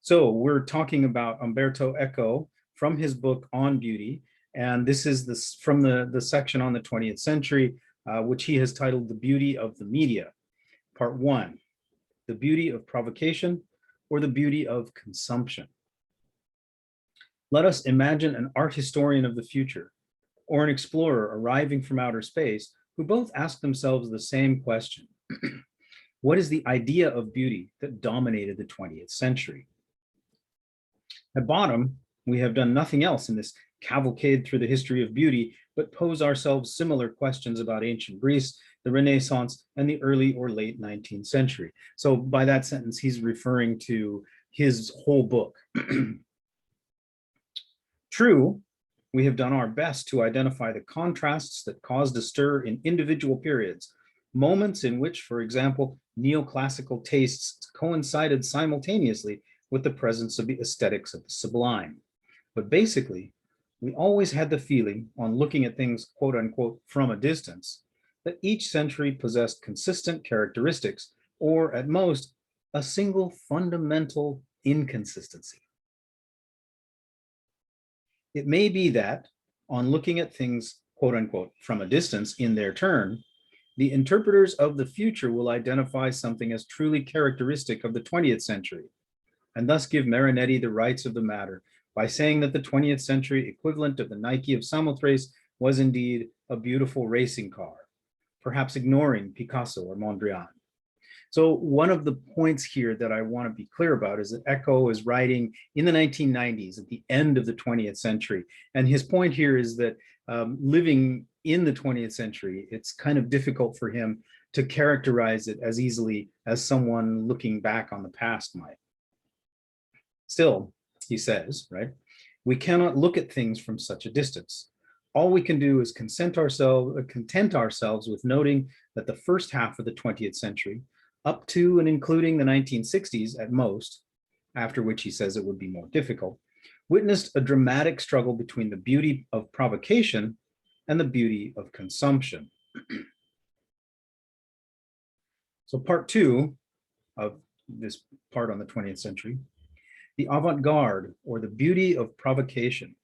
So we're talking about Umberto Eco from his book On Beauty. And this is from the section on the 20th century, which he has titled The Beauty of the Media. Part 1, the beauty of provocation or the beauty of consumption. Let us imagine an art historian of the future or an explorer arriving from outer space who both ask themselves the same question. What is the idea of beauty that dominated the 20th century? At bottom, we have done nothing else in this cavalcade through the history of beauty, but pose ourselves similar questions about ancient Greece, the Renaissance, and the early or late 19th century. So by that sentence, he's referring to his whole book. True, we have done our best to identify the contrasts that caused a stir in individual periods, moments in which, for example, neoclassical tastes coincided simultaneously with the presence of the aesthetics of the sublime. But basically, we always had the feeling, on looking at things, quote unquote, from a distance, that each century possessed consistent characteristics, or at most, a single fundamental inconsistency. It may be that, on looking at things, quote unquote, from a distance in their turn, the interpreters of the future will identify something as truly characteristic of the 20th century, and thus give Marinetti the rights of the matter by saying that the 20th century equivalent of the Nike of Samothrace was indeed a beautiful racing car, perhaps ignoring Picasso or Mondrian. So one of the points here that I want to be clear about is that Eco is writing in the 1990s at the end of the 20th century. And his point here is that living in the 20th century, it's kind of difficult for him to characterize it as easily as someone looking back on the past might. Still, he says, right, we cannot look at things from such a distance. All we can do is content ourselves with noting that the first half of the 20th century, up to and including the 1960s at most, after which he says it would be more difficult, witnessed a dramatic struggle between the beauty of provocation and the beauty of consumption. So part 2 of this part on the 20th century, the avant-garde, or the beauty of provocation.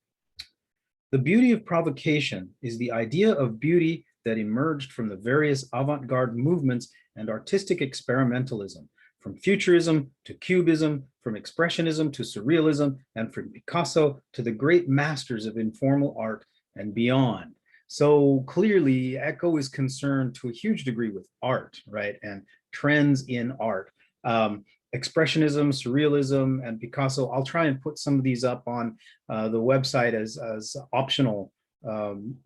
The beauty of provocation is the idea of beauty that emerged from the various avant-garde movements and artistic experimentalism, from futurism to cubism, from expressionism to surrealism, and from Picasso to the great masters of informal art and beyond. So clearly, Eco is concerned to a huge degree with art, right, and trends in art. Expressionism, surrealism, and Picasso. I'll try and put some of these up on the website as optional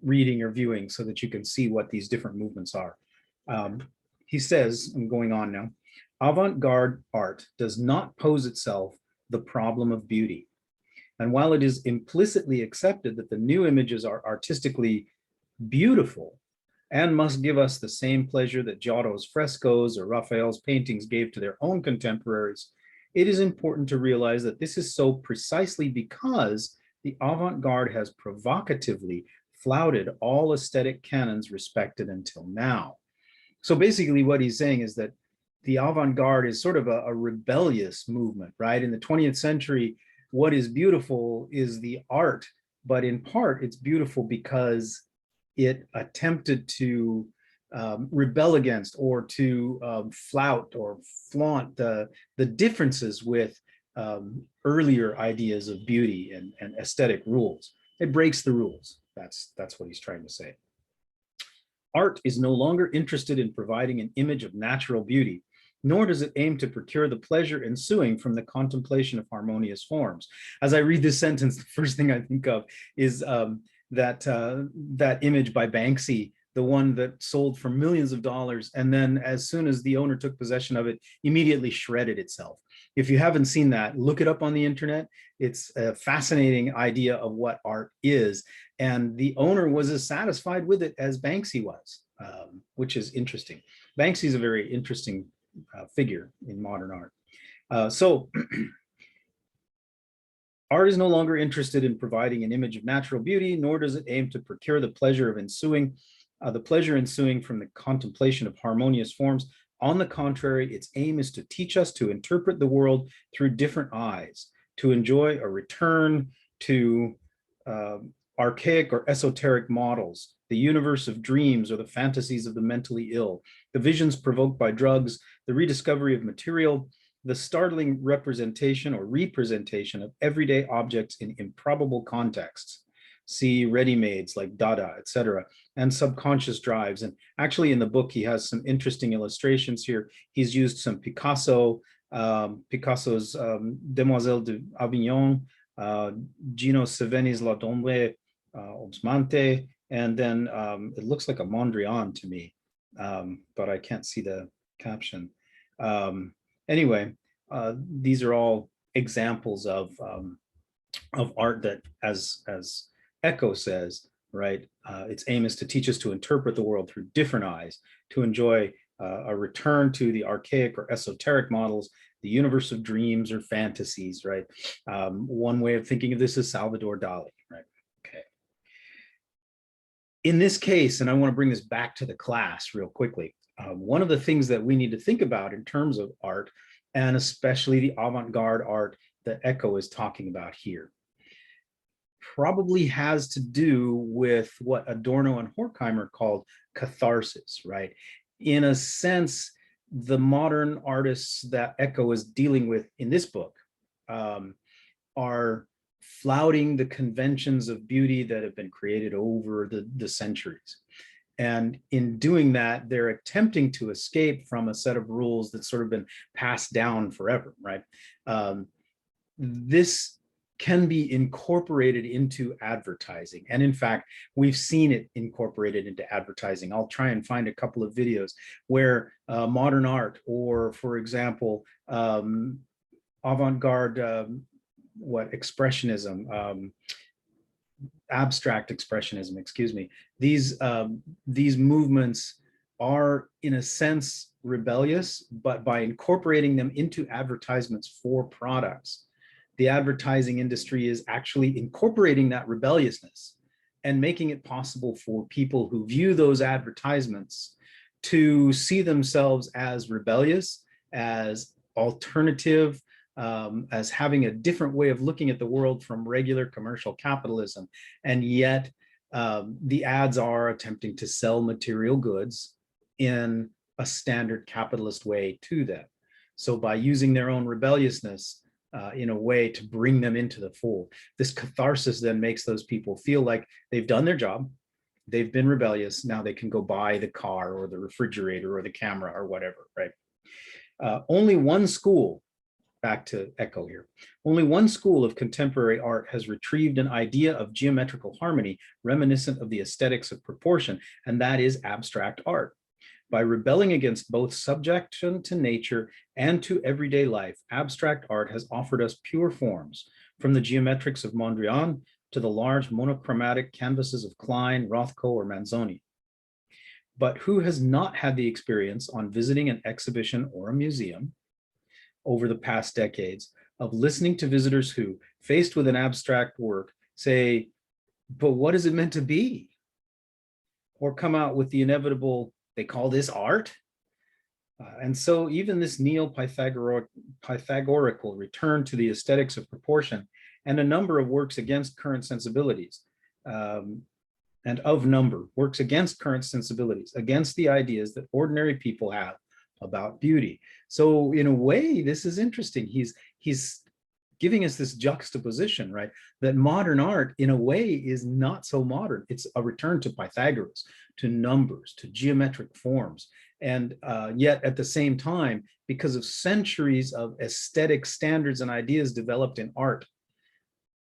reading or viewing so that you can see what these different movements are. He says, I'm going on now, avant-garde art does not pose itself the problem of beauty. And while it is implicitly accepted that the new images are artistically beautiful and must give us the same pleasure that Giotto's frescoes or Raphael's paintings gave to their own contemporaries, it is important to realize that this is so precisely because the avant-garde has provocatively flouted all aesthetic canons respected until now. So basically what he's saying is that the avant-garde is sort of a rebellious movement, right? In the 20th century, what is beautiful is the art, but in part it's beautiful because it attempted to rebel against or to flout or flaunt the differences with earlier ideas of beauty and aesthetic rules. It breaks the rules. That's what he's trying to say. Art is no longer interested in providing an image of natural beauty, nor does it aim to procure the pleasure ensuing from the contemplation of harmonious forms. As I read this sentence, the first thing I think of is that image by Banksy, the one that sold for millions of dollars, and then as soon as the owner took possession of it, immediately shredded itself. If you haven't seen that, look it up on the internet. It's a fascinating idea of what art is. And the owner was as satisfied with it as Banksy was, which is interesting. Banksy is a very interesting figure in modern art. Art is no longer interested in providing an image of natural beauty, nor does it aim to procure the pleasure ensuing from the contemplation of harmonious forms. On the contrary, its aim is to teach us to interpret the world through different eyes, to enjoy a return to archaic or esoteric models, the universe of dreams or the fantasies of the mentally ill, the visions provoked by drugs, the rediscovery of material, the startling representation or representation of everyday objects in improbable contexts. See ready-mades like Dada, etc., and subconscious drives. And actually in the book, he has some interesting illustrations here. He's used some Picasso's Demoiselle d'Avignon, Gino Seveni's La Dombre Obsmante, and then it looks like a Mondrian to me, but I can't see the caption. Anyway, these are all examples of art that, as Eco says, right, its aim is to teach us to interpret the world through different eyes, to enjoy a return to the archaic or esoteric models, the universe of dreams or fantasies, right? One way of thinking of this is Salvador Dali, right? Okay. In this case, and I want to bring this back to the class real quickly, one of the things that we need to think about in terms of art, and especially the avant-garde art that Eco is talking about here, probably has to do with what Adorno and Horkheimer called catharsis, right? In a sense, the modern artists that Eco is dealing with in this book are flouting the conventions of beauty that have been created over the centuries. And in doing that, they're attempting to escape from a set of rules that's sort of been passed down forever, right? This can be incorporated into advertising. And in fact, we've seen it incorporated into advertising. I'll try and find a couple of videos where modern art, or for example, avant-garde, expressionism, abstract expressionism, excuse me. These movements are in a sense rebellious, but by incorporating them into advertisements for products, the advertising industry is actually incorporating that rebelliousness and making it possible for people who view those advertisements to see themselves as rebellious, as alternative, as having a different way of looking at the world from regular commercial capitalism. And yet the ads are attempting to sell material goods in a standard capitalist way to them. So by using their own rebelliousness in a way to bring them into the fold, this catharsis then makes those people feel like they've done their job, they've been rebellious, now they can go buy the car or the refrigerator or the camera or whatever, right? Only one school, back to Eco here, only one school of contemporary art has retrieved an idea of geometrical harmony reminiscent of the aesthetics of proportion, and that is abstract art. By rebelling against both subjection to nature and to everyday life, abstract art has offered us pure forms, from the geometrics of Mondrian to the large monochromatic canvases of Klein, Rothko, or Manzoni. But who has not had the experience on visiting an exhibition or a museum over the past decades of listening to visitors who, faced with an abstract work, say, but what is it meant to be? Or come out with the inevitable, they call this art? And so even this neo-Pythagorical return to the aesthetics of proportion and a number of works against current sensibilities, and of number, works against current sensibilities, against the ideas that ordinary people have about beauty. So in a way, this is interesting. He's giving us this juxtaposition, right? That modern art, in a way, is not so modern. It's a return to Pythagoras, to numbers, to geometric forms. And yet at the same time, because of centuries of aesthetic standards and ideas developed in art,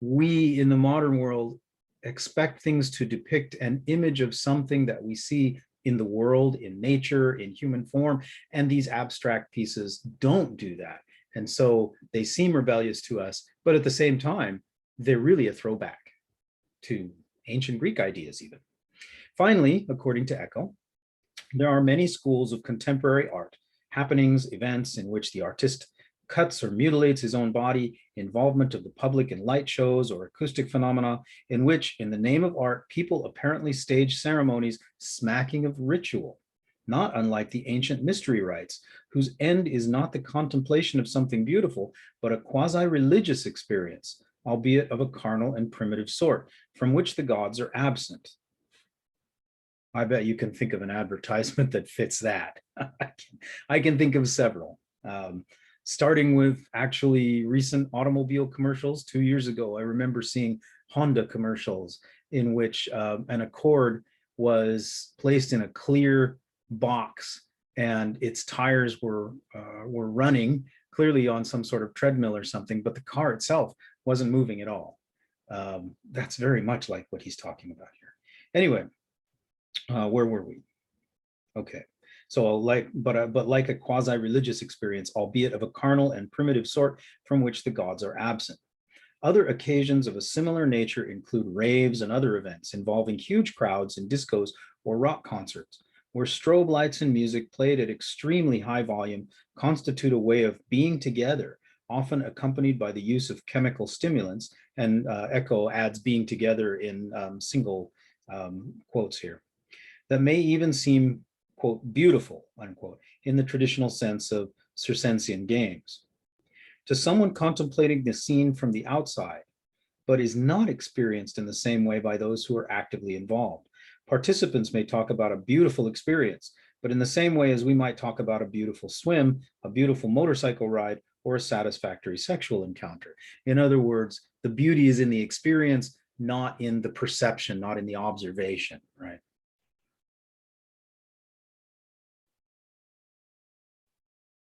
we in the modern world expect things to depict an image of something that we see in the world, in nature, in human form, and these abstract pieces don't do that. And so they seem rebellious to us, but at the same time, they're really a throwback to ancient Greek ideas even. Finally, according to Eco, there are many schools of contemporary art, happenings, events in which the artist cuts or mutilates his own body, involvement of the public in light shows or acoustic phenomena, in which, in the name of art, people apparently stage ceremonies smacking of ritual. not unlike the ancient mystery rites, whose end is not the contemplation of something beautiful, but a quasi-religious experience, albeit of a carnal and primitive sort, from which the gods are absent. I bet you can think of an advertisement that fits that. I can think of several. Starting with actually recent automobile commercials 2 years ago, I remember seeing Honda commercials in which an Accord was placed in a clear box and its tires were running clearly on some sort of treadmill or something, but the car itself wasn't moving at all. That's very much like what he's talking about here. Anyway, where were we? Okay. So but like a quasi-religious experience, albeit of a carnal and primitive sort from which the gods are absent. Other occasions of a similar nature include raves and other events involving huge crowds in discos or rock concerts, where strobe lights and music played at extremely high volume constitute a way of being together, often accompanied by the use of chemical stimulants, and Eco adds being together in single quotes here, that may even seem, quote, beautiful, unquote, in the traditional sense of circensian games. To someone contemplating the scene from the outside, but is not experienced in the same way by those who are actively involved, participants may talk about a beautiful experience, but in the same way as we might talk about a beautiful swim, a beautiful motorcycle ride, or a satisfactory sexual encounter. In other words, the beauty is in the experience, not in the perception, not in the observation, right?